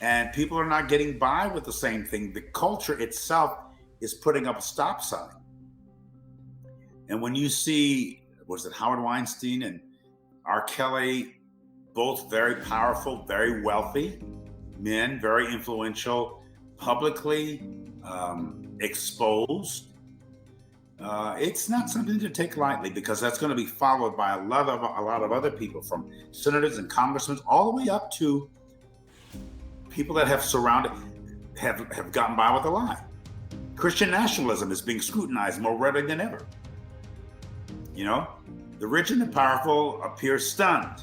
And people are not getting by with the same thing. The culture itself is putting up a stop sign. And when you see, was it Howard Weinstein and R. Kelly, both very powerful, very wealthy men, very influential, publicly exposed, it's not something to take lightly, because that's going to be followed by a lot of other people, from senators and congressmen all the way up to people that have gotten by with a lie. Christian nationalism is being scrutinized more readily than ever. You know, the rich and the powerful appear stunned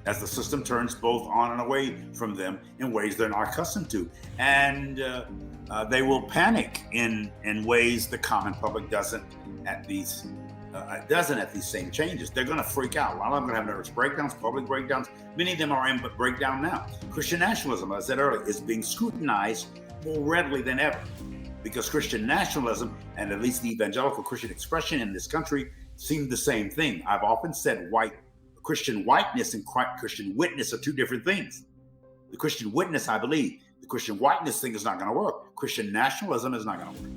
as the system turns both on and away from them in ways they're not accustomed to. And they will panic in ways the common public doesn't at these same changes. They're going to freak out. A lot of them are going to have nervous breakdowns, public breakdowns. Many of them are in breakdown now. Christian nationalism, as I said earlier, is being scrutinized more readily than ever, because Christian nationalism, and at least the evangelical Christian expression in this country, seem the same thing. I've often said Christian whiteness and Christian witness are two different things. The Christian witness, I believe, the Christian whiteness thing is not going to work. Christian nationalism is not going to work.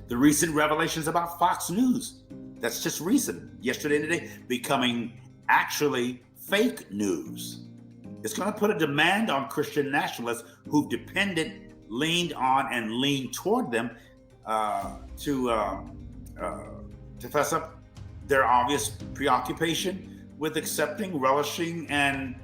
The recent revelations about Fox News, that's just recent, yesterday and today, becoming actually fake news. It's going to put a demand on Christian nationalists who've depended, leaned on, and leaned toward them to fess up their obvious preoccupation with accepting, relishing, and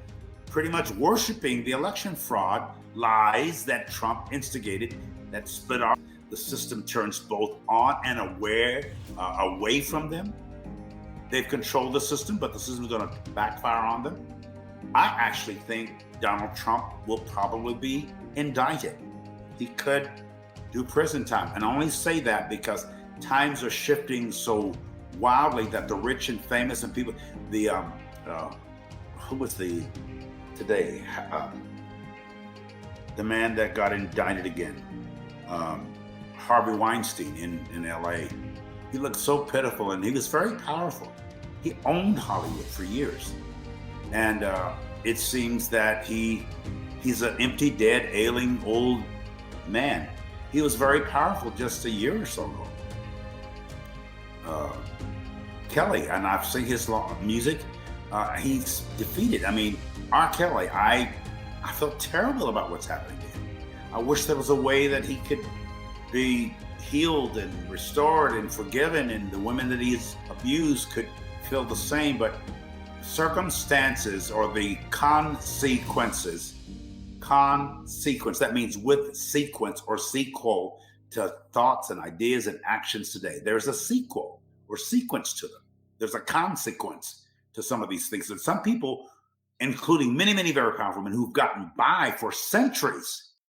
pretty much worshiping the election fraud lies that Trump instigated, that split off. The system turns both on and away from them. They've controlled the system, but the system is going to backfire on them. I actually think Donald Trump will probably be indicted. He could do prison time. And I only say that because times are shifting so wildly that the rich and famous and people, who was the man that got indicted again, Harvey Weinstein in LA. He looked so pitiful, and he was very powerful. He owned Hollywood for years. And it seems that he's an empty, dead, ailing old man. He was very powerful just a year or so ago. Kelly, and I've seen his music, he's defeated. I mean, R. Kelly, I felt terrible about what's happening to him. I wish there was a way that he could be healed and restored and forgiven, and the women that he's abused could feel the same. But circumstances, or the consequences, that means with sequence or sequel to thoughts and ideas and actions today. There's a sequel or sequence to them. There's a consequence to some of these things. And some people, including many, many very powerful men who've gotten by for centuries,